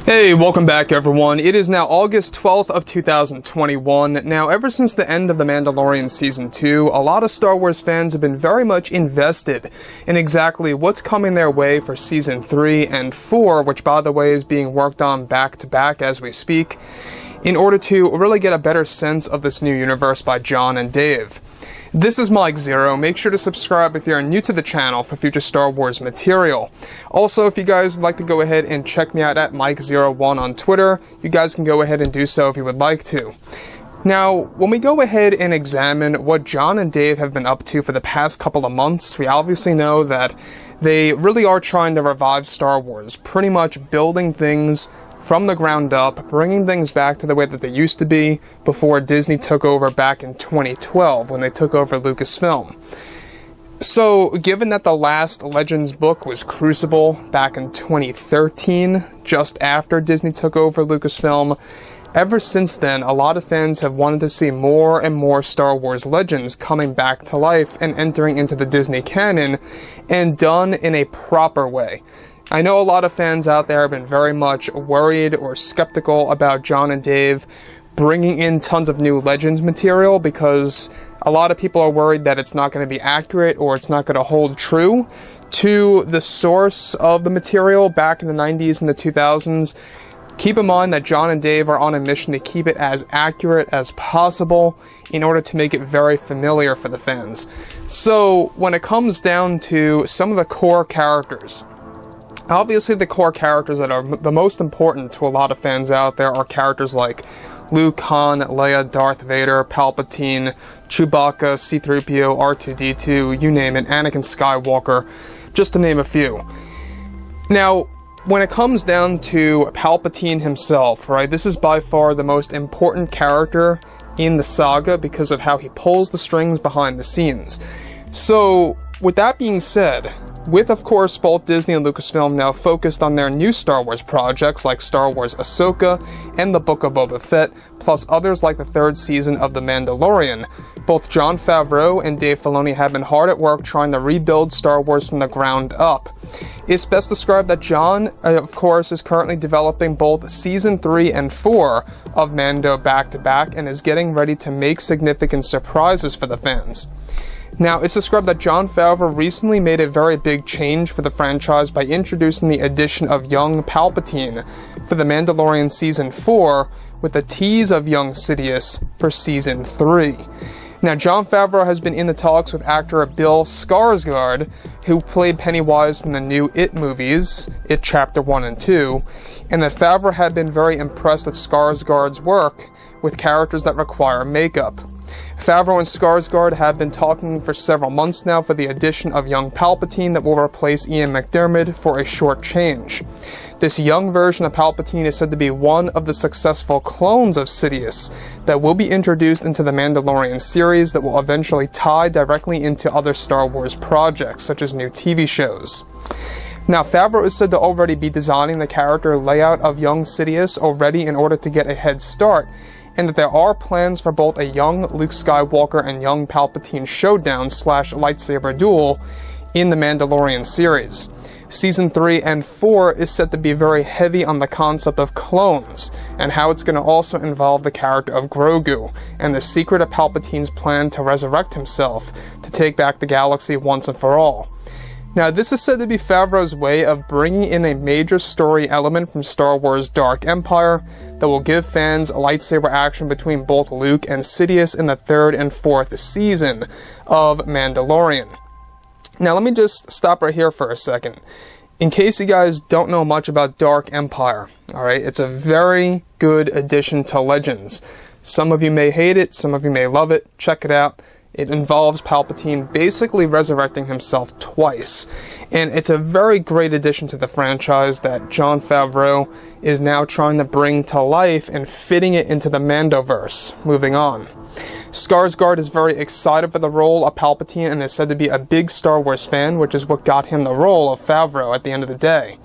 Hey, welcome back everyone. It is now August 12th of 2021. Now, ever since the end of The Mandalorian Season 2, a lot of Star Wars fans have been very much invested in exactly what's coming their way for Season 3 and 4, which by the way is being worked on back to back as we speak, in order to really get a better sense of this new universe by Jon and Dave. This is Mike Zero. Make sure to subscribe if you're new to the channel for future Star Wars material. Also, if you guys would like to go ahead and check me out at Mike01 on Twitter, you guys can go ahead and do so if you would like to. Now, when we go ahead and examine what Jon and Dave have been up to for the past couple of months, we obviously know that they really are trying to revive Star Wars, pretty much building things from the ground up, bringing things back to the way that they used to be before Disney took over back in 2012 when they took over Lucasfilm. So, given that the last Legends book was Crucible back in 2013, just after Disney took over Lucasfilm, ever since then, a lot of fans have wanted to see more and more Star Wars Legends coming back to life and entering into the Disney canon, and done in a proper way. I know a lot of fans out there have been very much worried or skeptical about Jon and Dave bringing in tons of new Legends material because a lot of people are worried that it's not going to be accurate or it's not going to hold true to the source of the material back in the 90s and the 2000s. Keep in mind that Jon and Dave are on a mission to keep it as accurate as possible in order to make it very familiar for the fans. So, when it comes down to some of the core characters, obviously the core characters that are the most important to a lot of fans out there are characters like Luke, Han, Leia, Darth Vader, Palpatine, Chewbacca, C-3PO, R2-D2, you name it, Anakin Skywalker, just to name a few. Now, when it comes down to Palpatine himself, right, this is by far the most important character in the saga because of how he pulls the strings behind the scenes. So, with that being said, with, of course, both Disney and Lucasfilm now focused on their new Star Wars projects like Star Wars Ahsoka and the Book of Boba Fett, plus others like the third season of The Mandalorian, both Jon Favreau and Dave Filoni have been hard at work trying to rebuild Star Wars from the ground up. It's best described that Jon, of course, is currently developing both Season 3 and 4 of Mando back-to-back and is getting ready to make significant surprises for the fans. Now, it's described that Jon Favreau recently made a very big change for the franchise by introducing the addition of young Palpatine for The Mandalorian Season 4, with a tease of young Sidious for Season 3. Now, Jon Favreau has been in the talks with actor Bill Skarsgård, who played Pennywise from the new It movies, It Chapter 1 and 2, and that Favreau had been very impressed with Skarsgård's work with characters that require makeup. Favreau and Skarsgård have been talking for several months now for the addition of young Palpatine that will replace Ian McDiarmid for a short change. This young version of Palpatine is said to be one of the successful clones of Sidious that will be introduced into the Mandalorian series that will eventually tie directly into other Star Wars projects, such as new TV shows. Now, Favreau is said to already be designing the character layout of young Sidious already in order to get a head start, and that there are plans for both a young Luke Skywalker and young Palpatine showdown / lightsaber duel in the Mandalorian series. Season 3 and 4 is set to be very heavy on the concept of clones, and how it's going to also involve the character of Grogu, and the secret of Palpatine's plan to resurrect himself to take back the galaxy once and for all. Now, this is said to be Favreau's way of bringing in a major story element from Star Wars Dark Empire that will give fans lightsaber action between both Luke and Sidious in the third and fourth season of Mandalorian. Now, let me just stop right here for a second. In case you guys don't know much about Dark Empire, alright, it's a very good addition to Legends. Some of you may hate it, some of you may love it, check it out. It involves Palpatine basically resurrecting himself twice, and it's a very great addition to the franchise that Jon Favreau is now trying to bring to life and fitting it into the mandoverse. Moving on. Skarsgård is very excited for the role of Palpatine and is said to be a big Star Wars fan, which is what got him the role of Favreau at the end of the day.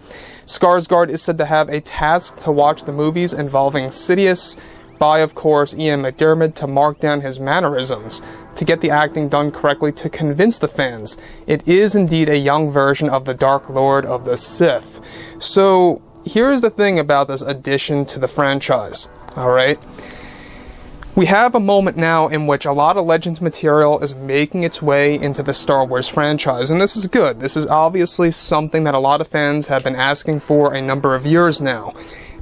Skarsgård is said to have a task to watch the movies involving Sidious by, of course, Ian McDiarmid to mark down his mannerisms, to get the acting done correctly to convince the fans it is indeed a young version of the Dark Lord of the Sith. So, here's the thing about this addition to the franchise, alright? We have a moment now in which a lot of Legends material is making its way into the Star Wars franchise, and this is good. This is obviously something that a lot of fans have been asking for a number of years now.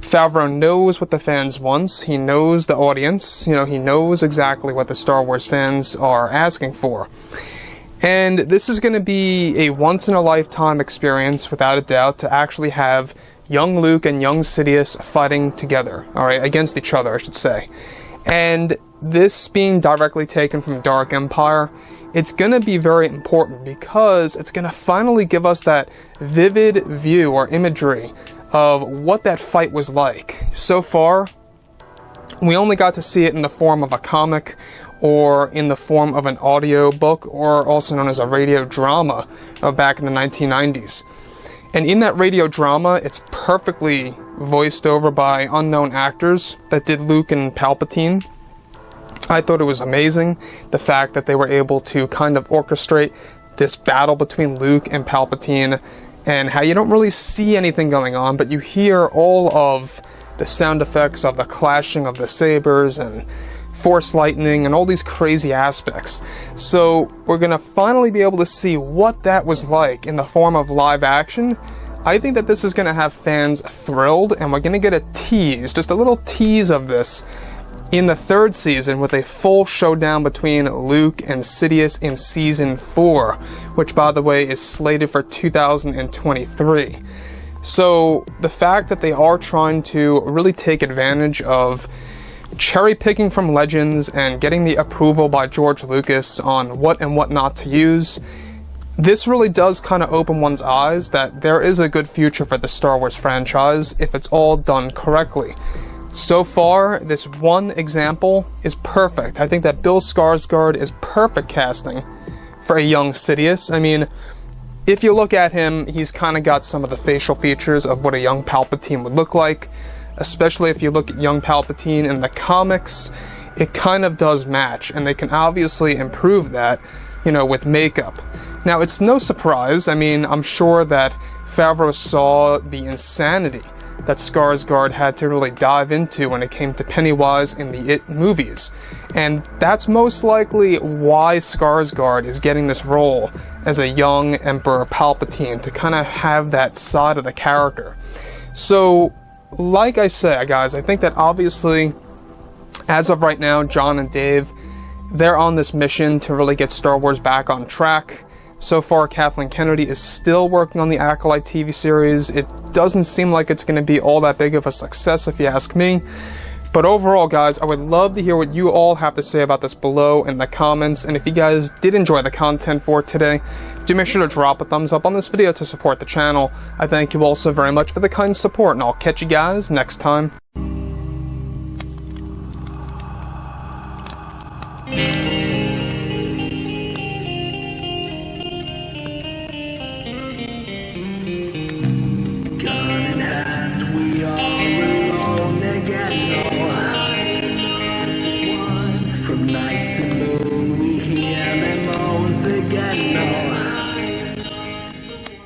Favreau knows what the fans want, he knows the audience, he knows exactly what the Star Wars fans are asking for. And this is going to be a once-in-a-lifetime experience, without a doubt, to actually have young Luke and young Sidious fighting together, alright, against each other, I should say. And this being directly taken from Dark Empire, it's going to be very important because it's going to finally give us that vivid view or imagery of what that fight was like. So far, we only got to see it in the form of a comic or in the form of an audio book, or also known as a radio drama back in the 1990s. And in that radio drama, it's perfectly voiced over by unknown actors that did Luke and Palpatine. I thought it was amazing, the fact that they were able to kind of orchestrate this battle between Luke and Palpatine, and how you don't really see anything going on, but you hear all of the sound effects of the clashing of the sabers and force lightning and all these crazy aspects. So we're going to finally be able to see what that was like in the form of live action. I think that this is going to have fans thrilled, and we're going to get a tease, just a little tease of this in the third season, with a full showdown between Luke and Sidious in season 4, which, by the way, is slated for 2023. So the fact that they are trying to really take advantage of cherry picking from Legends and getting the approval by George Lucas on what and what not to use, this really does kind of open one's eyes that there is a good future for the Star Wars franchise if it's all done correctly. So far, this one example is perfect. I think that Bill Skarsgård is perfect casting for a young Sidious. I mean, if you look at him, he's kind of got some of the facial features of what a young Palpatine would look like. Especially if you look at young Palpatine in the comics, it kind of does match, and they can obviously improve that, with makeup. Now, it's no surprise, I mean, I'm sure that Favreau saw the insanity that Skarsgård had to really dive into when it came to Pennywise in the It movies. And that's most likely why Skarsgård is getting this role as a young Emperor Palpatine, to kind of have that side of the character. So, like I say, guys, I think that obviously, as of right now, Jon and Dave, they're on this mission to really get Star Wars back on track. So far, Kathleen Kennedy is still working on the Acolyte TV series. It doesn't seem like it's going to be all that big of a success, if you ask me. But overall, guys, I would love to hear what you all have to say about this below in the comments. And if you guys did enjoy the content for today, do make sure to drop a thumbs up on this video to support the channel. I thank you all so very much for the kind support, and I'll catch you guys next time.